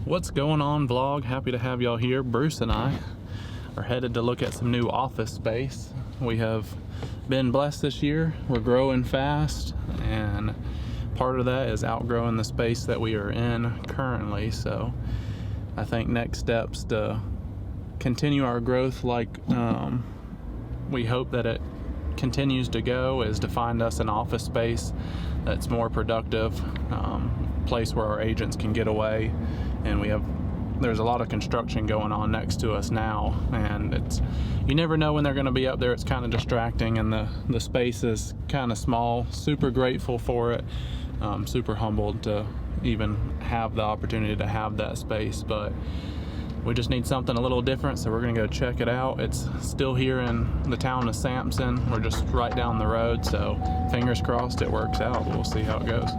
What's going on, vlog? Happy to have y'all here. Bruce and I are headed to look at some new office space. We have been blessed this year. We're growing fast, and part of that is outgrowing the space that we are in currently. So I think next steps to continue our growth like we hope that it continues to go is to find us an office space that's more productive, place where our agents can get away. And there's a lot of construction going on next to us now, and you never know when they're going to be up there. It's kind of distracting, and the space is kind of small. Super grateful for it, super humbled to even have the opportunity to have that space, but we just need something a little different, so we're gonna go check it out. It's still here in the town of Sampson. We're just right down the road, so fingers crossed it works out. We'll see how it goes.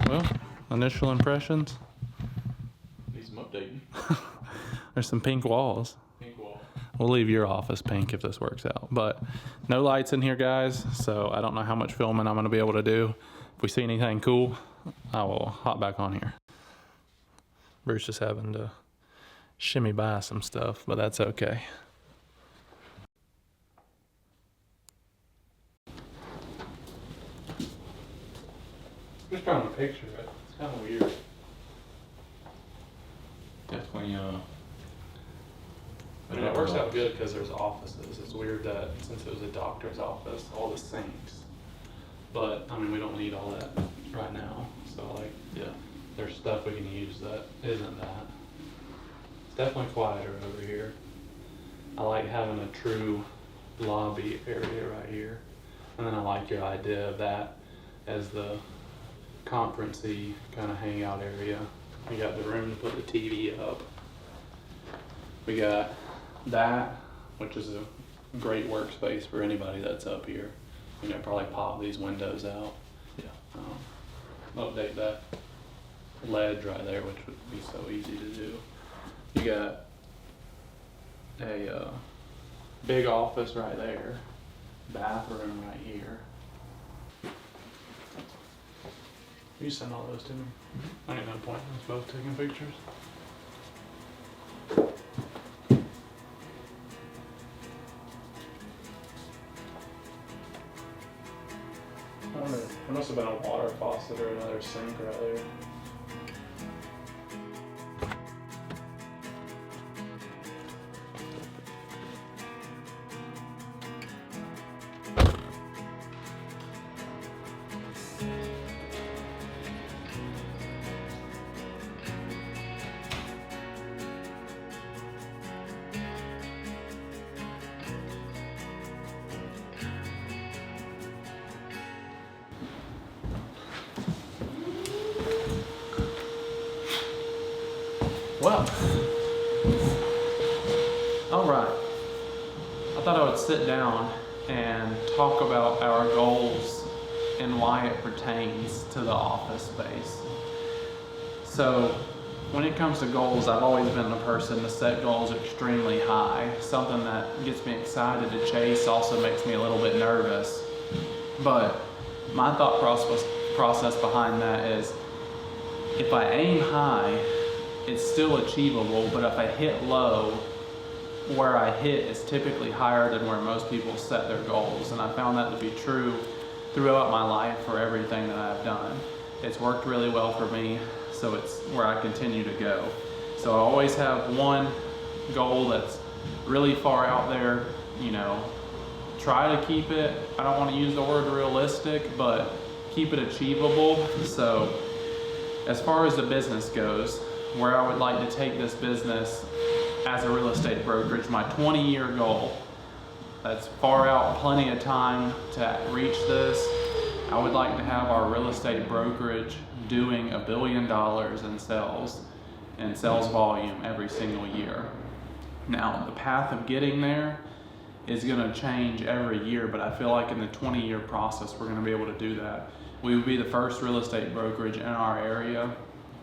Well, initial impressions. Need some updating. There's some pink walls. Pink wall. We'll leave your office pink if this works out. But no lights in here, guys, so I don't know how much filming I'm going to be able to do. If we see anything cool, I will hop back on here. Bruce is having to shimmy by some stuff, but that's okay. Just trying to picture it. It's kind of weird. Definitely, I mean, it works out good because there's offices. It's weird that since it was a doctor's office, all the sinks. But, I mean, we don't need all that right now. So, like, yeah, there's stuff we can use that isn't that. It's definitely quieter over here. I like having a true lobby area right here. And then I like your idea of that as the conference-y kind of hangout area. We got the room to put the TV up. We got that, which is a great workspace for anybody that's up here. You know, probably pop these windows out. yeah. Update that ledge right there, which would be so easy to do. You got a big office right there, bathroom right here. You send all those to me. I ain't no point in us both taking pictures. I wonder, there must have been a water faucet or another sink right there. Well, all right. I thought I would sit down and talk about our goals and why it pertains to the office space. So, when it comes to goals, I've always been the person to set goals extremely high. Something that gets me excited to chase also makes me a little bit nervous. But my thought process behind that is, if I aim high, it's still achievable, but if I hit low, where I hit is typically higher than where most people set their goals. And I found that to be true throughout my life for everything that I've done. It's worked really well for me, so it's where I continue to go. So I always have one goal that's really far out there, you know, try to keep it, I don't want to use the word realistic, but keep it achievable. So as far as the business goes, where I would like to take this business as a real estate brokerage, my 20-year goal. That's far out, plenty of time to reach this. I would like to have our real estate brokerage doing $1 billion in sales and sales volume every single year. Now, the path of getting there is going to change every year, but I feel like in the 20-year process, we're going to be able to do that. We would be the first real estate brokerage in our area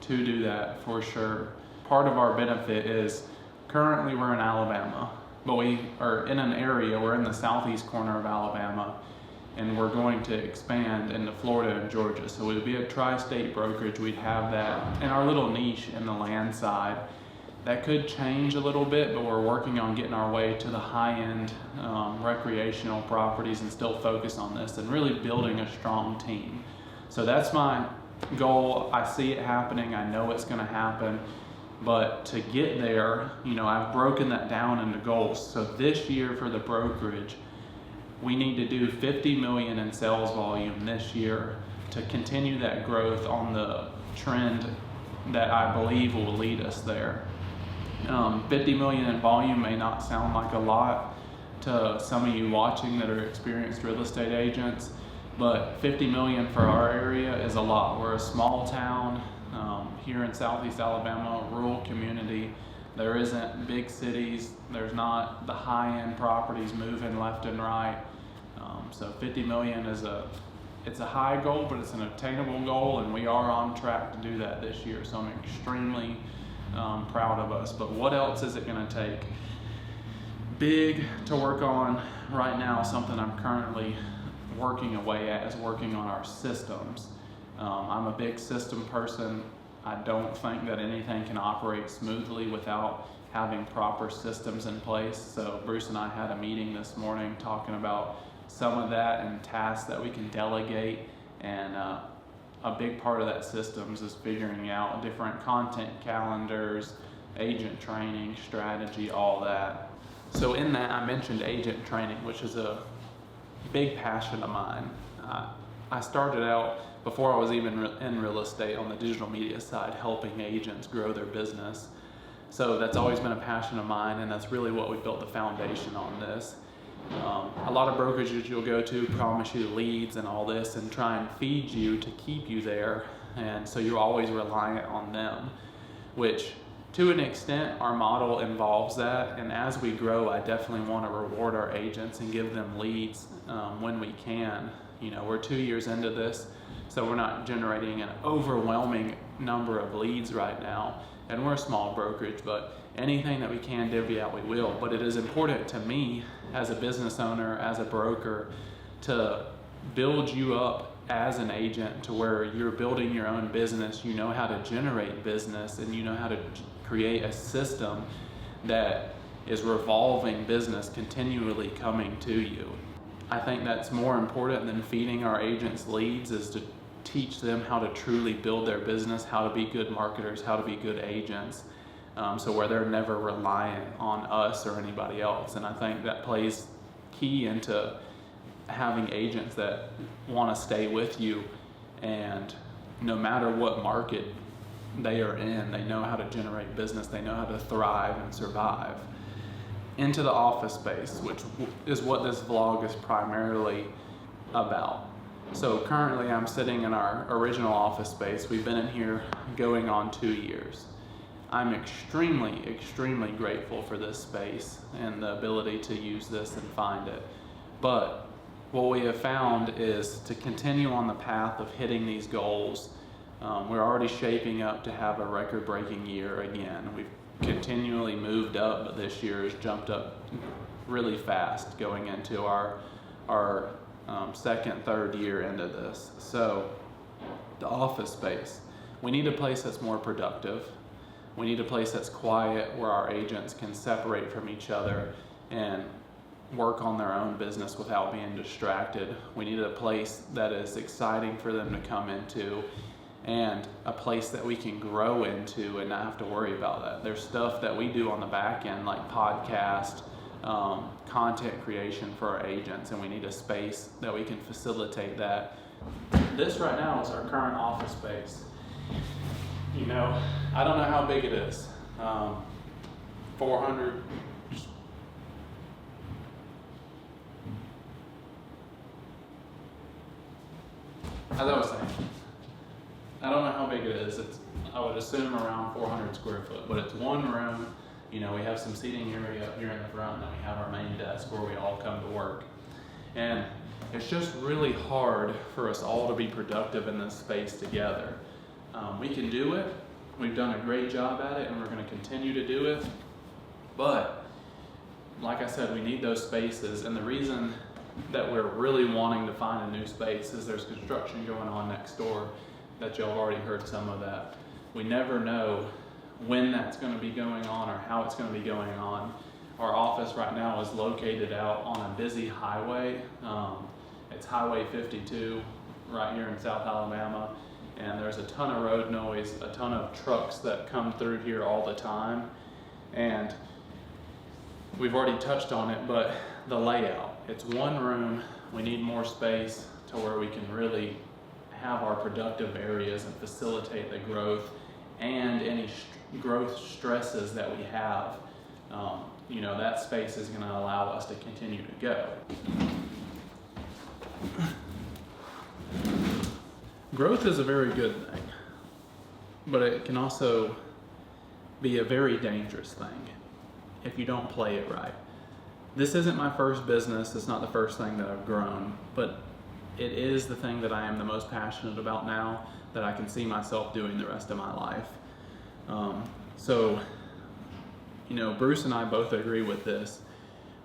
to do that for sure. Part of our benefit is currently we're in Alabama, but we are in an area, we're in the southeast corner of Alabama, and we're going to expand into Florida and Georgia. So we would be a tri-state brokerage. We'd have that in our little niche in the land side. That could change a little bit, but we're working on getting our way to the high-end recreational properties and still focus on this and really building a strong team. So that's my goal. I see it happening. I know it's going to happen. But to get there, you know, I've broken that down into goals. So this year for the brokerage, we need to do 50 million in sales volume this year to continue that growth on the trend that I believe will lead us there. 50 million in volume may not sound like a lot to some of you watching that are experienced real estate agents, but 50 million for our area is a lot. We're a small town here in Southeast Alabama, a rural community. There isn't big cities. There's not the high-end properties moving left and right. So 50 million is it's a high goal, but it's an attainable goal, and we are on track to do that this year. So I'm extremely proud of us. But what else is it going to take? Big to work on right now, something I'm currently working away at, is working on our systems. I'm a big system person. I don't think that anything can operate smoothly without having proper systems in place. So Bruce and I had a meeting this morning talking about some of that and tasks that we can delegate, and a big part of that systems is figuring out different content calendars, agent training, strategy, all that. So in that, I mentioned agent training, which is a big passion of mine. I started out, before I was even in real estate, on the digital media side, helping agents grow their business. So that's always been a passion of mine, and that's really what we built the foundation on this. A lot of brokerages you'll go to promise you leads and all this and try and feed you to keep you there, and so you're always reliant on them, which to an extent our model involves that, and as we grow I definitely want to reward our agents and give them leads when we can. You know, we're 2 years into this, so we're not generating an overwhelming number of leads right now, and we're a small brokerage, but anything that we can divvy out, we will. But it is important to me as a business owner, as a broker, to build you up as an agent to where you're building your own business, you know how to generate business, and you know how to create a system that is revolving business continually coming to you. I think that's more important than feeding our agents leads, is to teach them how to truly build their business, how to be good marketers, how to be good agents. So where they're never reliant on us or anybody else. And I think that plays key into having agents that want to stay with you, and no matter what market they are in, they know how to generate business, they know how to thrive and survive. Into the office space, which is what this vlog is primarily about. So currently I'm sitting in our original office space. We've been in here going on 2 years. I'm extremely, extremely grateful for this space and the ability to use this and find it. But what we have found is to continue on the path of hitting these goals. We're already shaping up to have a record-breaking year again. We've continually moved up, but this year has jumped up really fast going into our second, third year into this. So the office space, we need a place that's more productive. We need a place that's quiet, where our agents can separate from each other and work on their own business without being distracted. We need a place that is exciting for them to come into, and a place that we can grow into and not have to worry about that. There's stuff that we do on the back end, like podcast, content creation for our agents, and we need a space that we can facilitate that. This right now is our current office space. You know, I don't know how big it is. 400. As I was saying, I don't know how big it is. I would assume around 400 square foot, but it's one room. You know, we have some seating area up here in the front, and then we have our main desk where we all come to work. And it's just really hard for us all to be productive in this space together. We can do it. We've done a great job at it, and we're going to continue to do it. But like I said, we need those spaces, and the reason that we're really wanting to find a new space is there's construction going on next door that y'all have already heard some of that. We never know when that's going to be going on or how it's going to be going on. Our office right now is located out on a busy highway. It's Highway 52 right here in South Alabama, and there's a ton of road noise, a ton of trucks that come through here all the time. And we've already touched on it, but the layout. It's one room. We need more space to where we can really have our productive areas and facilitate the growth and any growth stresses that we have. You know, that space is going to allow us to continue to go. Growth is a very good thing, but it can also be a very dangerous thing if you don't play it right. This isn't my first business. It's not the first thing that I've grown, but it is the thing that I am the most passionate about now, that I can see myself doing the rest of my life. So, you know, Bruce and I both agree with this.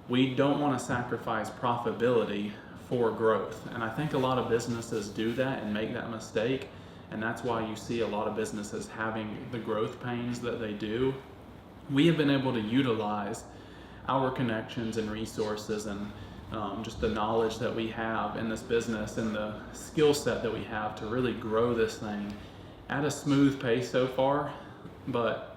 We don't want to sacrifice profitability for growth. And I think a lot of businesses do that and make that mistake. And that's why you see a lot of businesses having the growth pains that they do. We have been able to utilize our connections and resources and just the knowledge that we have in this business and the skill set that we have to really grow this thing at a smooth pace so far. But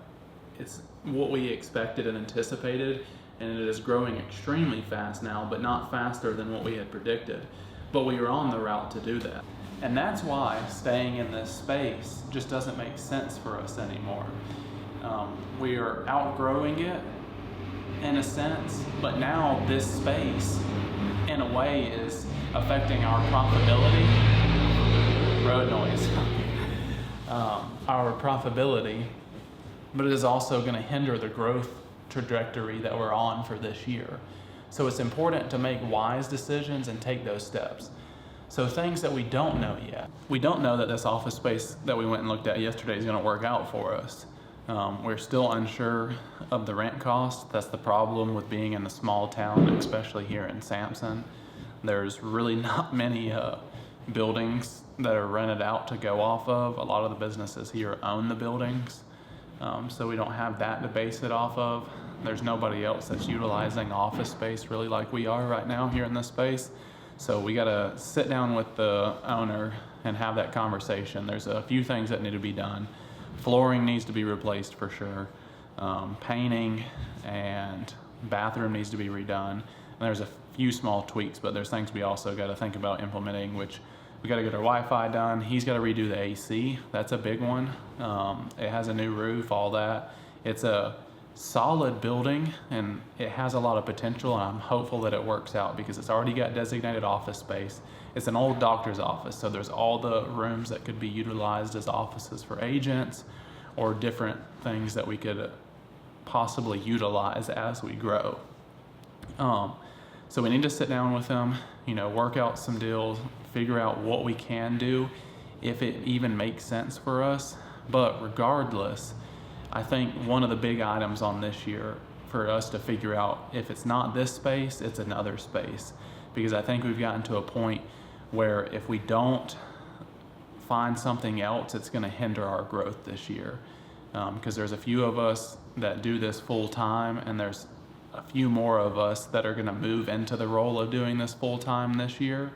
it's what we expected and anticipated, and it is growing extremely fast now, but not faster than what we had predicted. But we are on the route to do that. And that's why staying in this space just doesn't make sense for us anymore. We are outgrowing it in a sense, but now this space in a way is affecting our profitability. Road noise. Our profitability, but it is also going to hinder the growth trajectory that we're on for this year. So it's important to make wise decisions and take those steps. So things that we don't know yet. We don't know that this office space that we went and looked at yesterday is going to work out for us. We're still unsure of the rent cost. That's the problem with being in a small town, especially here in Sampson. There's really not many buildings that are rented out to go off of. A lot of the businesses here own the buildings. So we don't have that to base it off of. There's nobody else that's utilizing office space really like we are right now here in this space. So we gotta sit down with the owner and have that conversation. There's a few things that need to be done. Flooring needs to be replaced for sure. Painting and bathroom needs to be redone. And there's a few small tweaks, but there's things we also gotta think about implementing, which we gotta get our Wi-Fi done. He's gotta redo the AC. That's a big one. It has a new roof, all that. It's a solid building and it has a lot of potential, and I'm hopeful that it works out because it's already got designated office space. It's an old doctor's office, so there's all the rooms that could be utilized as offices for agents or different things that we could possibly utilize as we grow. So we need to sit down with them, you know, work out some deals, figure out what we can do, if it even makes sense for us. But regardless, I think one of the big items on this year for us to figure out, if it's not this space, it's another space. Because I think we've gotten to a point where if we don't find something else, it's going to hinder our growth this year. Because there's a few of us that do this full time, and there's a few more of us that are going to move into the role of doing this full time this year.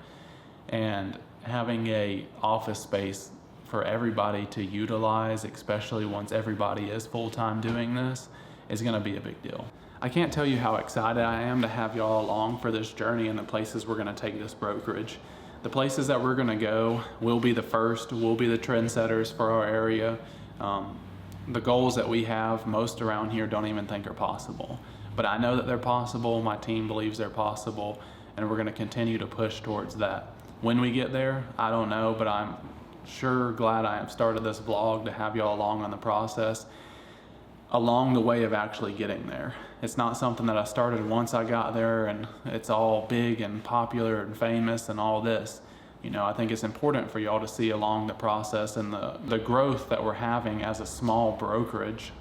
And having a office space for everybody to utilize, especially once everybody is full-time doing this, is going to be a big deal. I can't tell you how excited I am to have y'all along for this journey and the places we're going to take this brokerage. The places that we're going to go will be the first, will be the trendsetters for our area. The goals that we have, most around here don't even think are possible. But I know that they're possible, my team believes they're possible, and we're going to continue to push towards that. When we get there, I don't know, but I'm sure glad I have started this vlog to have y'all along on the process. along the way of actually getting there. It's not something that I started once I got there and it's all big and popular and famous and all this. You know, I think it's important for y'all to see along the process and the growth that we're having as a small brokerage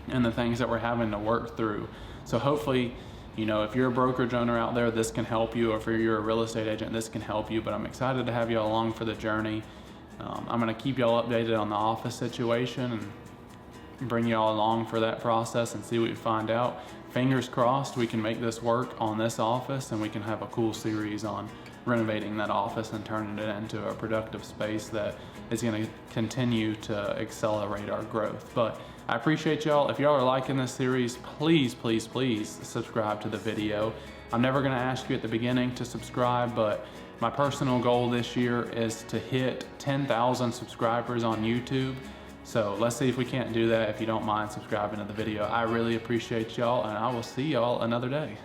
and the things that we're having to work through. So hopefully, you know, if you're a brokerage owner out there, this can help you, or if you're a real estate agent, this can help you. But I'm excited to have y'all along for the journey. I'm gonna keep y'all updated on the office situation and bring y'all along for that process and see what we find out. Fingers crossed we can make this work on this office and we can have a cool series on renovating that office and turning it into a productive space that is going to continue to accelerate our growth. But I appreciate y'all. If y'all are liking this series, please, please, please subscribe to the video. I'm never going to ask you at the beginning to subscribe, but my personal goal this year is to hit 10,000 subscribers on YouTube. So let's see if we can't do that. If you don't mind subscribing to the video, I really appreciate y'all, and I will see y'all another day.